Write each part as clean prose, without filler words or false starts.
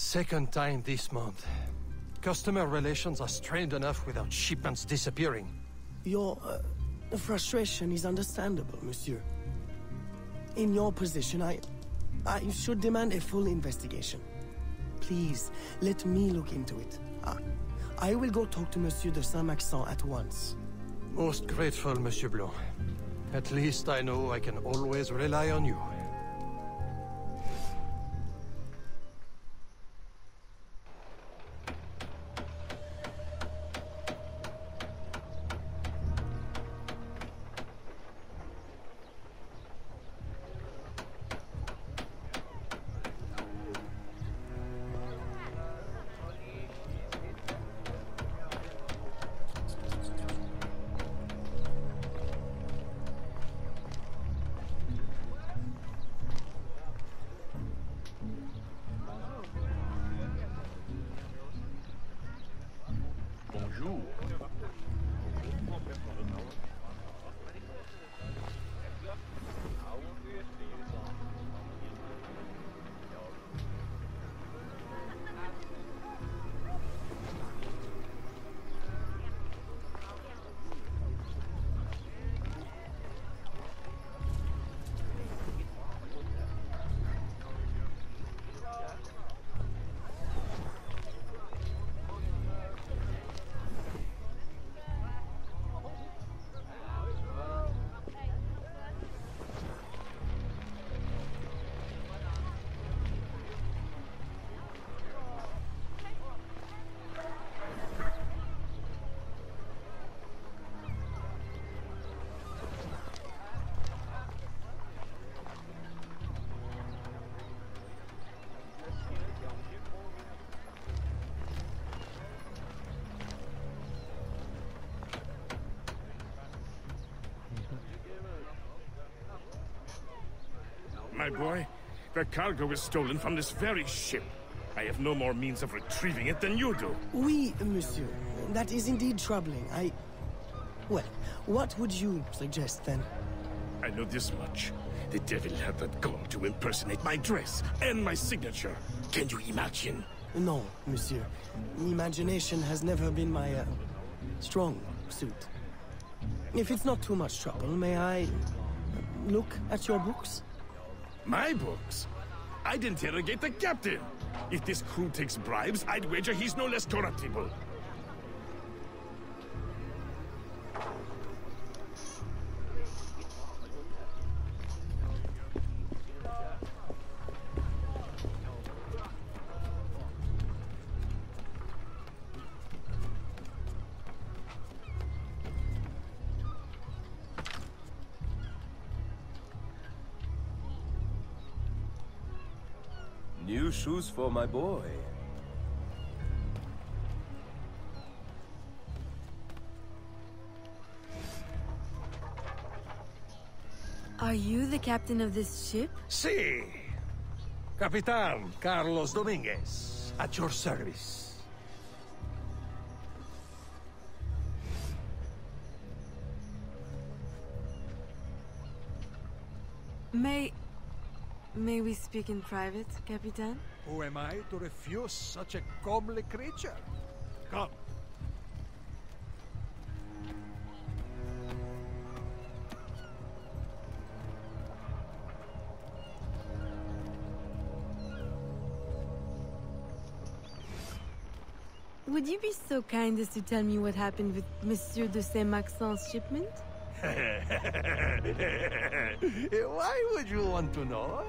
Second time this month. Customer relations are strained enough without shipments disappearing. Your frustration is understandable, monsieur. In your position, I should demand a full investigation. Please, let me look into it. I will go talk to Monsieur de Saint-Maxent at once. Most grateful, Monsieur Blanc. At least I know I can always rely on you. My boy, the cargo was stolen from this very ship. I have no more means of retrieving it than you do. Oui, monsieur. That is indeed troubling. Well, what would you suggest, then? I know this much. The devil had that gall to impersonate my dress and my signature. Can you imagine? No, monsieur. Imagination has never been my, strong suit. If it's not too much trouble, may I look at your books? My books? I'd interrogate the captain. If this crew takes bribes, I'd wager he's no less corruptible. New shoes for my boy. Are you the captain of this ship? Si! Capitan Carlos Dominguez, at your service. May we speak in private, Capitan? Who am I to refuse such a comely creature? Come. Would you be so kind as to tell me what happened with Monsieur de Saint-Maxent's shipment? Why would you want to know?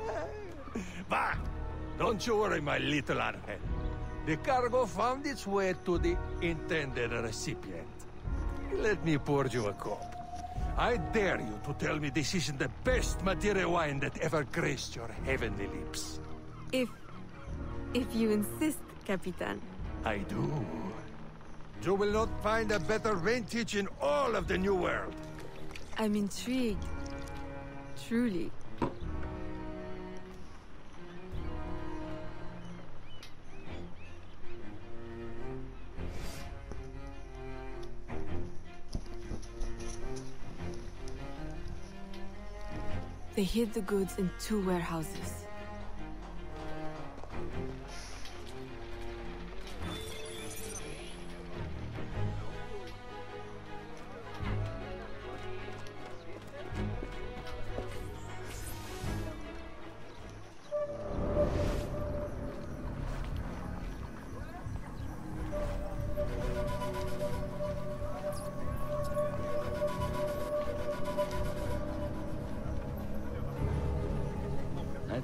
But don't you worry, my little Angel. The cargo found its way to the intended recipient. Let me pour you a cup. I dare you to tell me this isn't the best Madeira wine that ever graced your heavenly lips. If you insist, Capitan. I do. You will not find a better vintage in all of the New World. I'm intrigued. Truly. They hid the goods in 2 warehouses.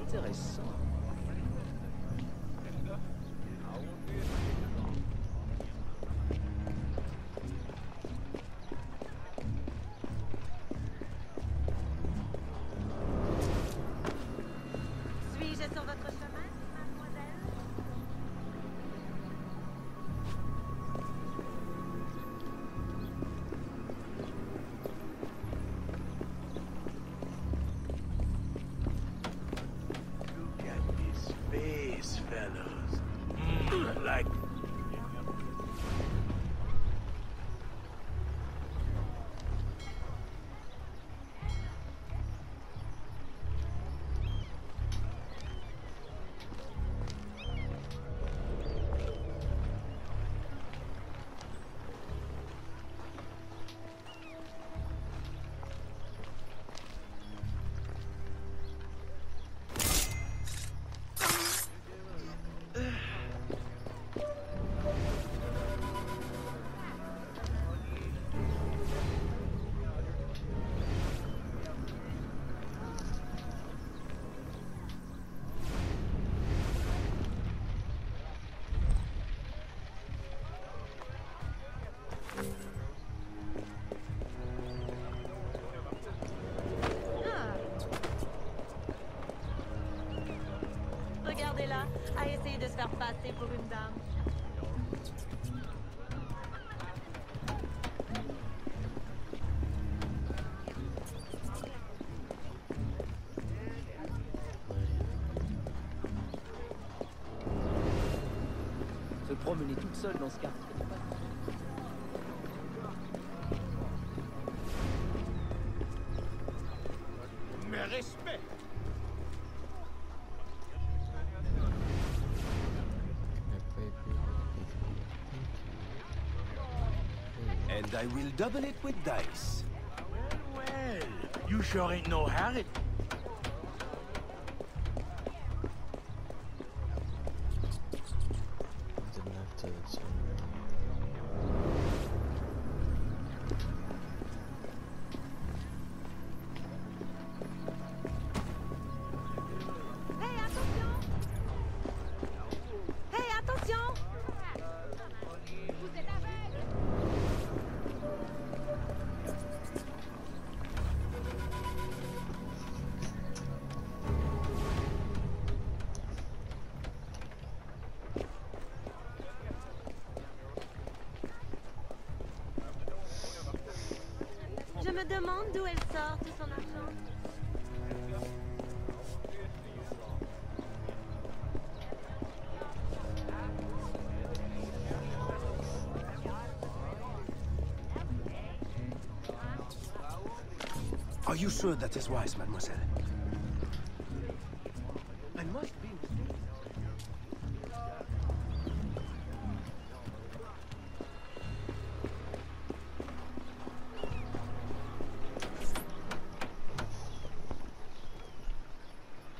Intéressant. Suis-je sur votre chemin, mademoiselle? Look at his face, fellas. Like... Regardez-la, à essayer de se faire passer pour une dame. Se promener toute seule dans ce quartier. Mes respects. And I will double it with dice. Well, you sure ain't no Harry. Didn't have to. So. Hey, attention! Hey, attention! Vous êtes aveugle! Je me demande d'où elle sort tout son argent. Are you sure that is wise, mademoiselle? I must be mistaken.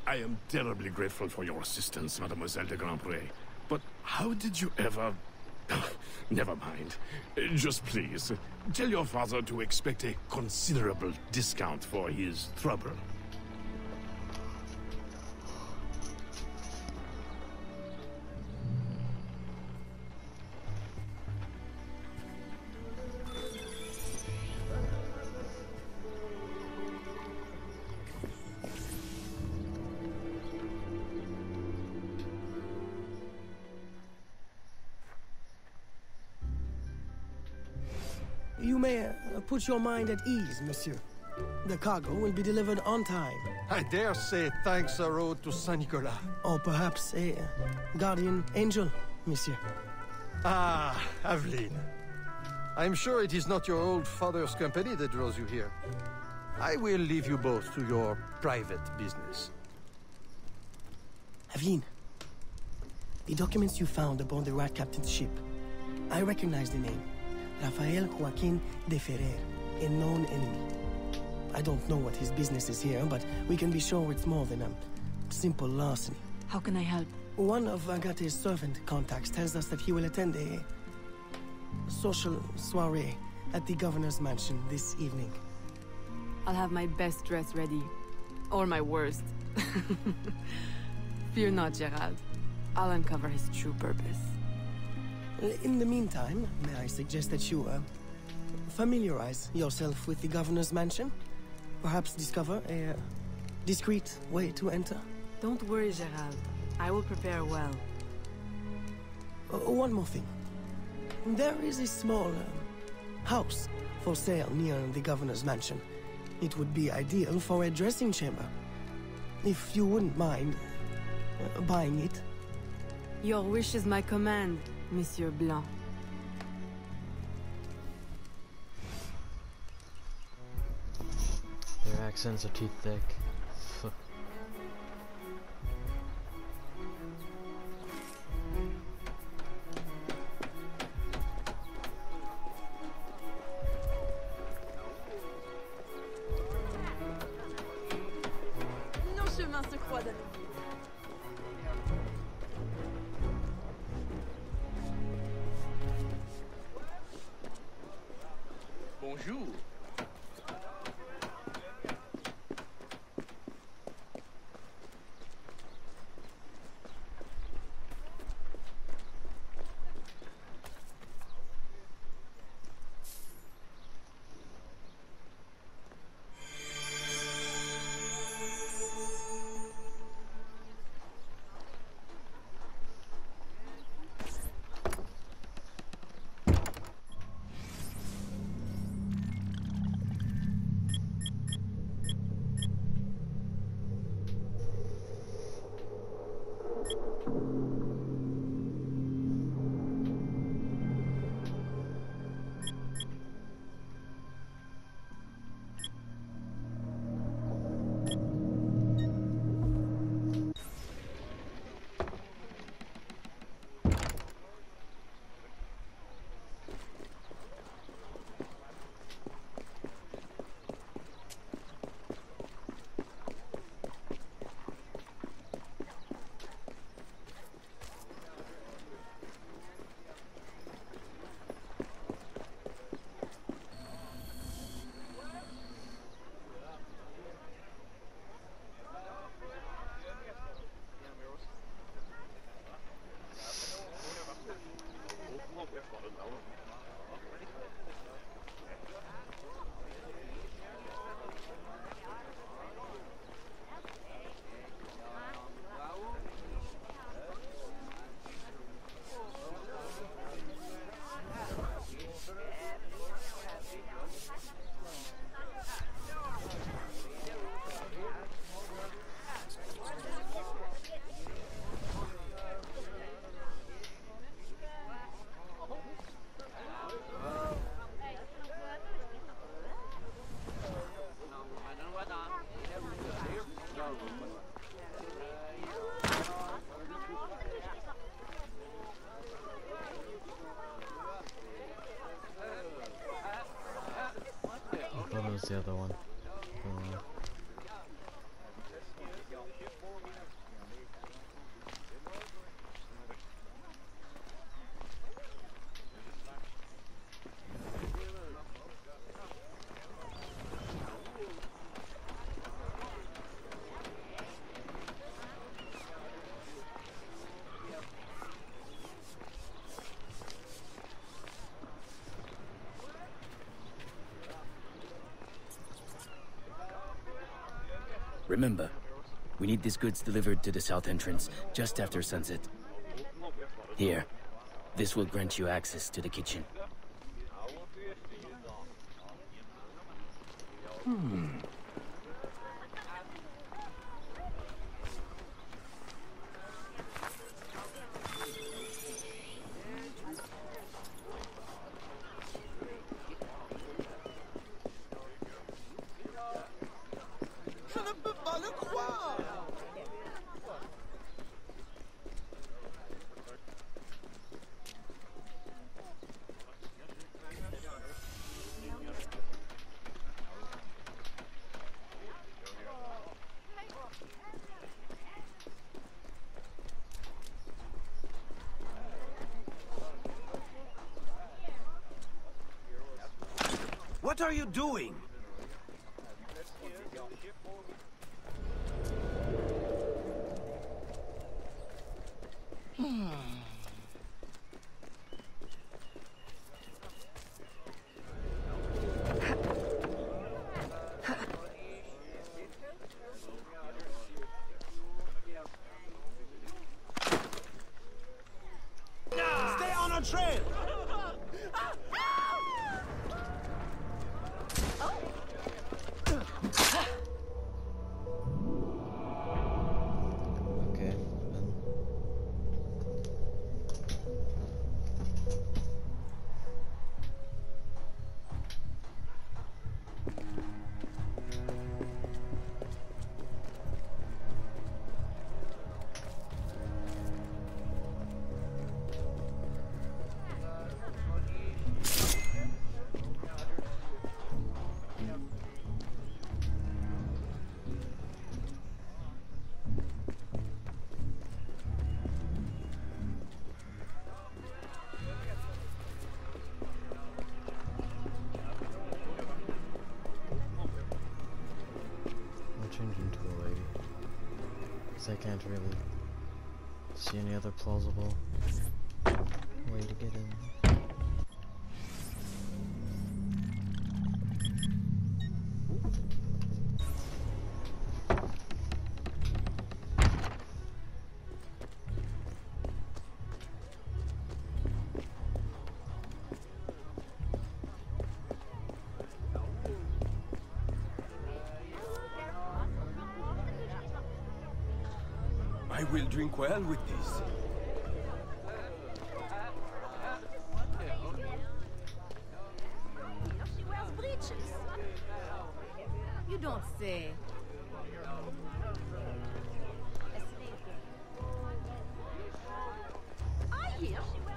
I am terribly grateful for your assistance, Mademoiselle de Grandpré. But how did you ever... Never mind. Just please, tell your father to expect a considerable discount for his trouble. You may put your mind at ease, monsieur. The cargo will be delivered on time. I dare say thanks are owed to Saint Nicolas. Or perhaps a guardian angel, monsieur. Ah, Aveline. I'm sure it is not your old father's company that draws you here. I will leave you both to your private business. Aveline, the documents you found aboard the Rat Captain's ship. I recognize the name. Rafael Joaquin de Ferrer, a known enemy. I don't know what his business is here, but we can be sure it's more than a simple larceny. How can I help? One of Agate's servant contacts tells us that he will attend a social soiree at the governor's mansion this evening. I'll have my best dress ready. Or my worst. Fear not, Gerald. I'll uncover his true purpose. In the meantime, may I suggest that you, familiarize yourself with the governor's mansion? Perhaps discover a discreet way to enter? Don't worry, Gerald. I will prepare well. One more thing. There is a small house for sale near the governor's mansion. It would be ideal for a dressing chamber. If you wouldn't mind buying it. Your wish is my command, Monsieur Blanc. Their accents are too thick. Nos chemins se croisent à nouveau. Bonjour. What was the other one? Remember, we need these goods delivered to the south entrance just after sunset. Here, this will grant you access to the kitchen. What are you doing? Stay on our trail! Okay, then. I'll change into a lady. Because I can't really see any other plausible way to get in. I will drink well with this. She wears breeches. You don't say. I hear she wears.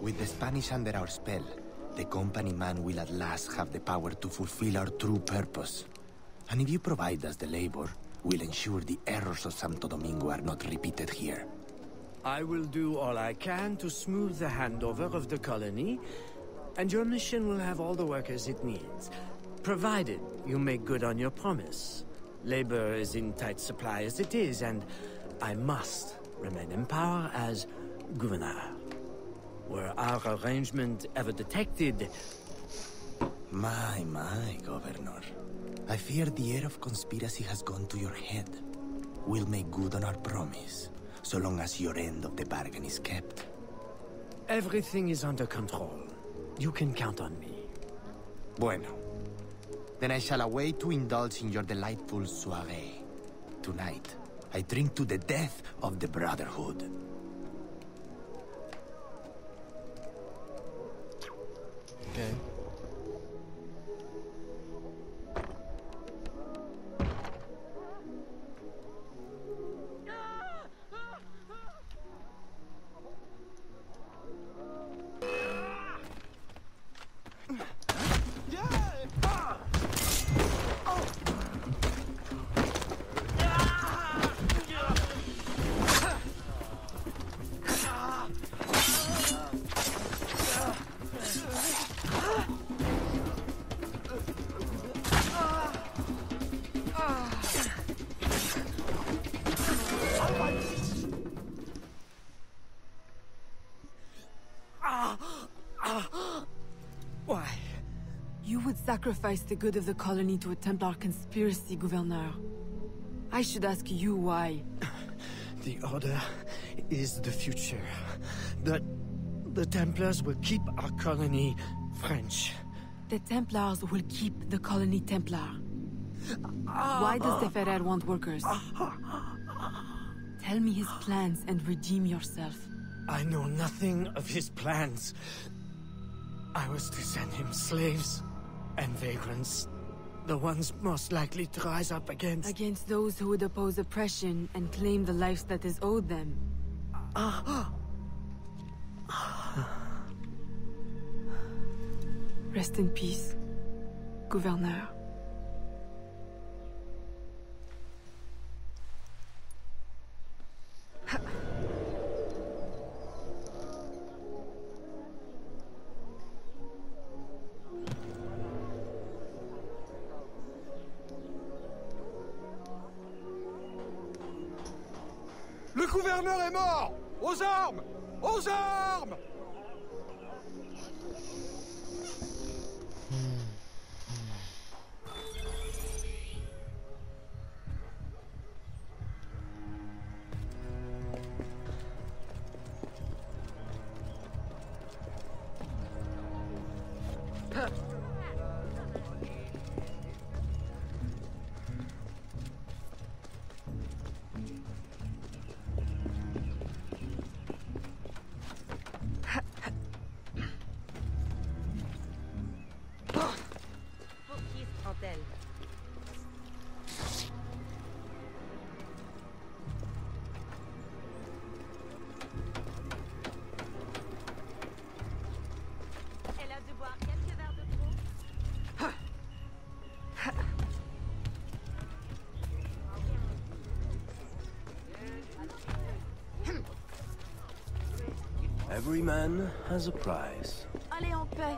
With the Spanish under our spell, the company man will at last have the power to fulfill our true purpose. And if you provide us the labor, we'll ensure the errors of Santo Domingo are not repeated here. I will do all I can to smooth the handover of the colony, and your mission will have all the workers it needs, provided you make good on your promise. Labor is in tight supply as it is, and I must remain in power as governor. Were our arrangement ever detected? My, Governor. I fear the air of conspiracy has gone to your head. We'll make good on our promise, so long as your end of the bargain is kept. Everything is under control. You can count on me. Bueno. Then I shall await to indulge in your delightful soirée. Tonight, I drink to the death of the Brotherhood. Okay. sacrifice the good of the colony to a Templar conspiracy, Gouverneur. I should ask you why. The Order is the future. The Templars will keep our colony French. The Templars will keep the colony Templar. Why does the Ferrer want workers? Tell me his plans and redeem yourself. I know nothing of his plans. I was to send him slaves and vagrants. The ones most likely to rise up against... Against those who would oppose oppression and claim the lives that is owed them. Rest in peace, Gouverneur. Le gouverneur est mort! Aux armes! Aux armes! Every man has a price. Allez en paix.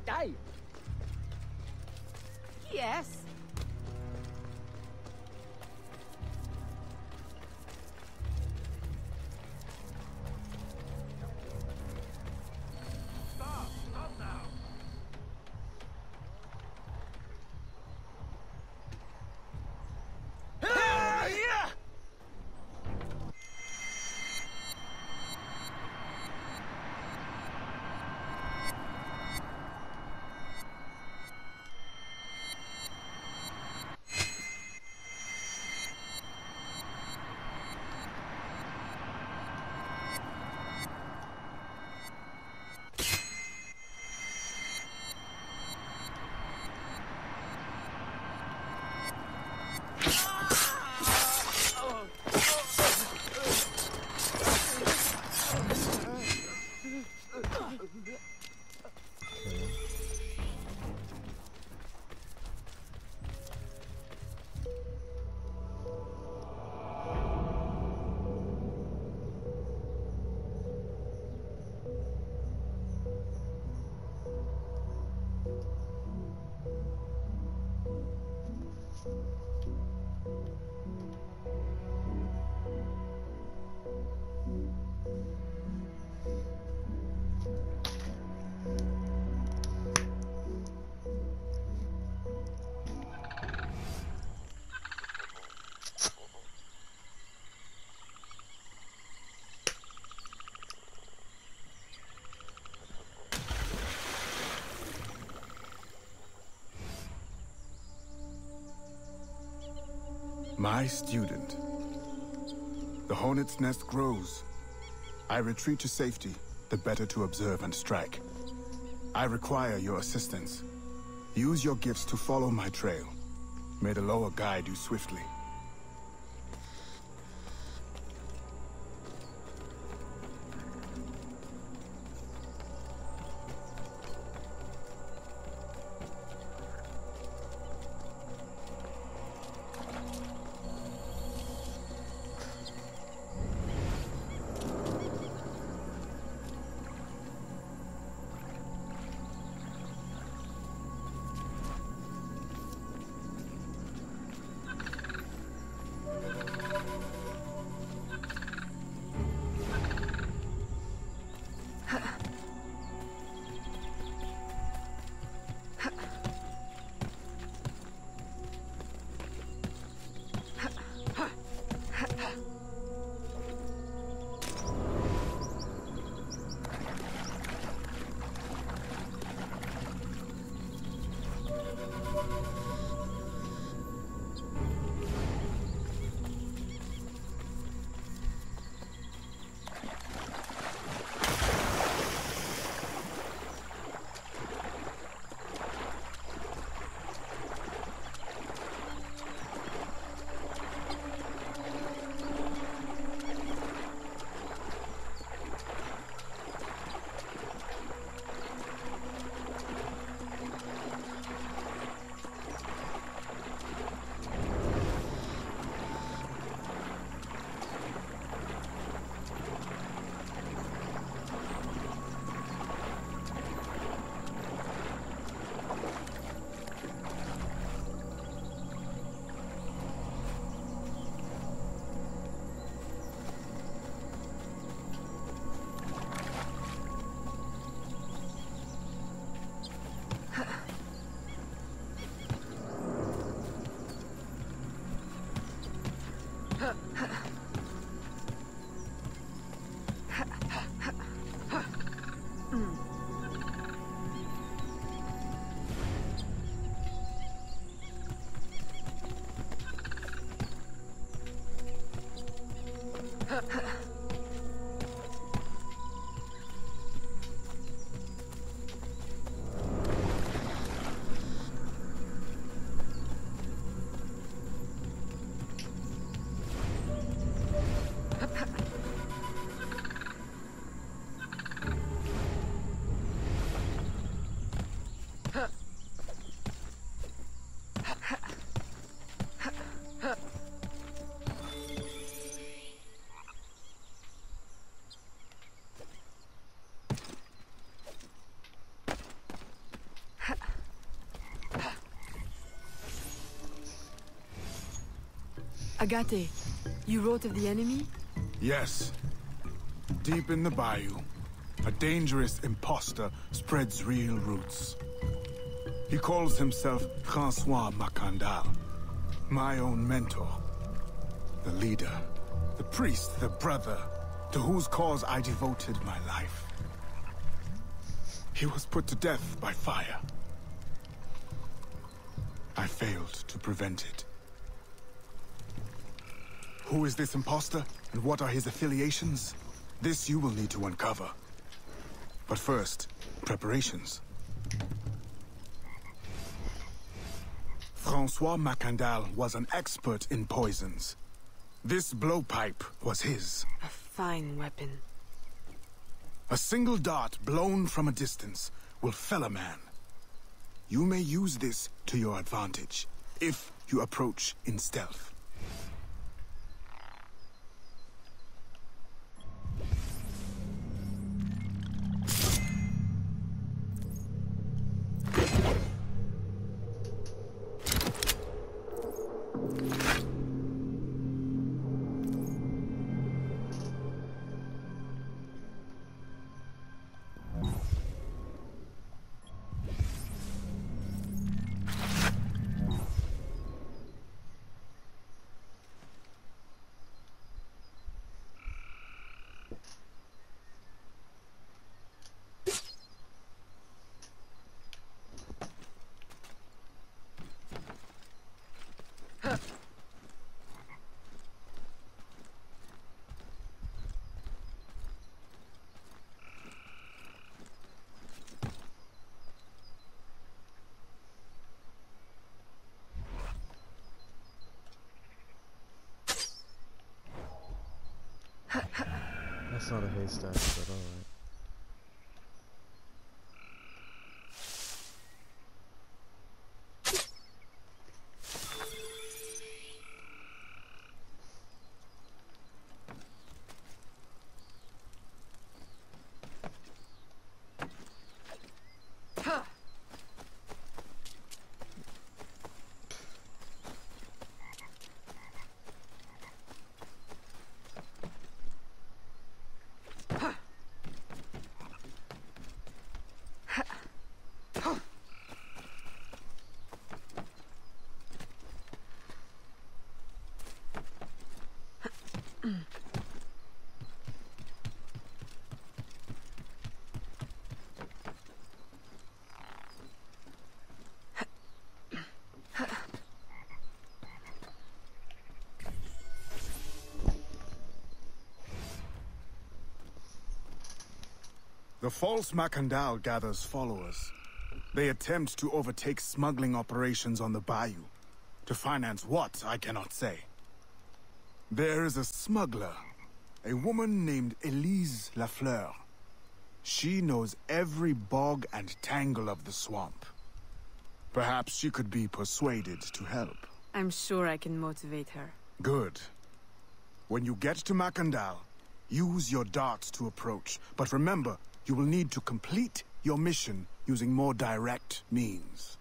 Die! Yes. My student. The hornet's nest grows. I retreat to safety, the better to observe and strike. I require your assistance. Use your gifts to follow my trail. May the lower guide you swiftly. Agate, you wrote of the enemy? Yes. Deep in the bayou, a dangerous imposter spreads real roots. He calls himself Francois Macandal, my own mentor. The leader, the priest, the brother, to whose cause I devoted my life. He was put to death by fire. I failed to prevent it. Who is this imposter, and what are his affiliations? This you will need to uncover. But first, preparations. Francois Macandal was an expert in poisons. This blowpipe was his. A fine weapon. A single dart blown from a distance will fell a man. You may use this to your advantage, if you approach in stealth. That's not a haystack, but alright. The false Macandal gathers followers. They attempt to overtake smuggling operations on the bayou. To finance what, I cannot say. There is a smuggler, a woman named Elise Lafleur. She knows every bog and tangle of the swamp. Perhaps she could be persuaded to help. I'm sure I can motivate her. Good. When you get to Macandal, use your darts to approach. But remember, you will need to complete your mission using more direct means.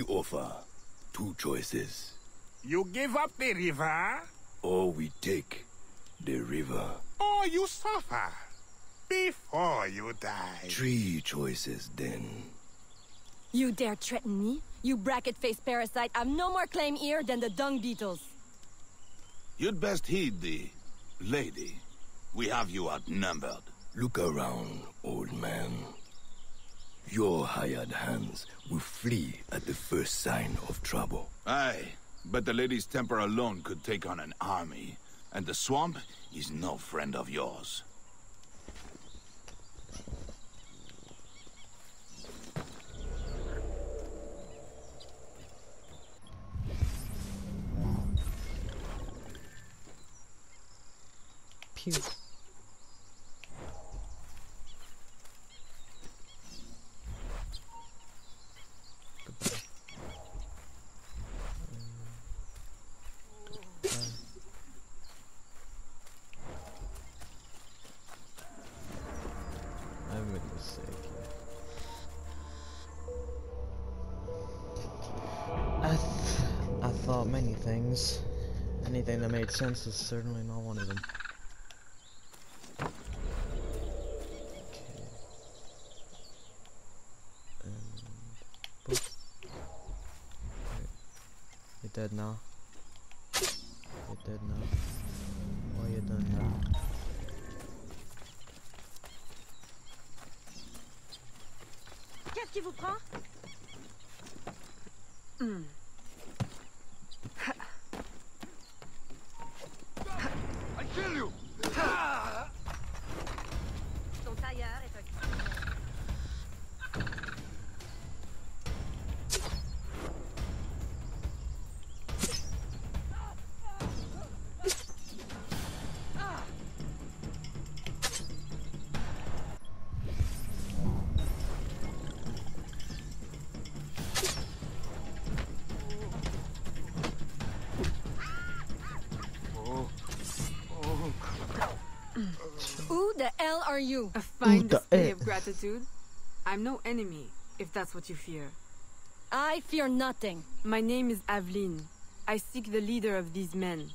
offer two choices. You give up the river? Or we take the river. Or you suffer before you die. Three choices, then. You dare threaten me? You bracket-faced parasite. I've no more claim here than the dung beetles. You'd best heed the lady. We have you outnumbered. Look around, old man. Your hired hands will flee at the first sign of trouble. Aye, but the lady's temper alone could take on an army. And the swamp is no friend of yours. Pew. I made a mistake. I thought many things. Anything that made sense is certainly not one of them. You're dead now. You're dead now. Why you done now? Qu'est-ce qui vous prend? I kill you! Ton tailleur est un... Who the hell are you? A fine display of gratitude. I'm no enemy, if that's what you fear. I fear nothing. My name is Aveline. I seek the leader of these men.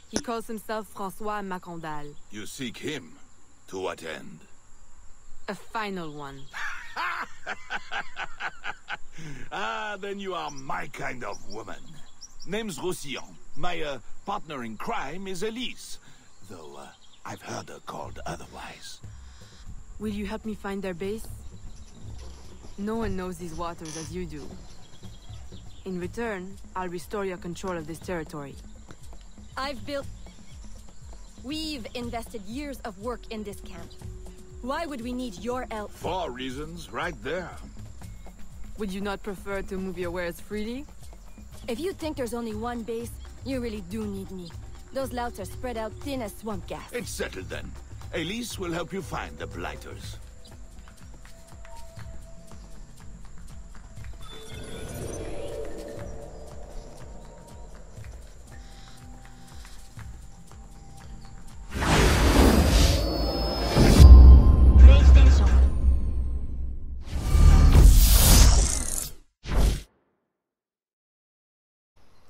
He calls himself François Macondal. You seek him? To what end? A final one. Ah, then you are my kind of woman. Name's Roussillon. My partner in crime is Elise. Though, I've heard her called otherwise. Will you help me find their base? No one knows these waters as you do. In return, I'll restore your control of this territory. We've invested years of work in this camp. Why would we need your help? 4 reasons, right there. Would you not prefer to move your wares freely? If you think there's only one base, you really do need me. Those louts are spread out thin as swamp gas. It's settled then. Elise will help you find the blighters.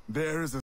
There is a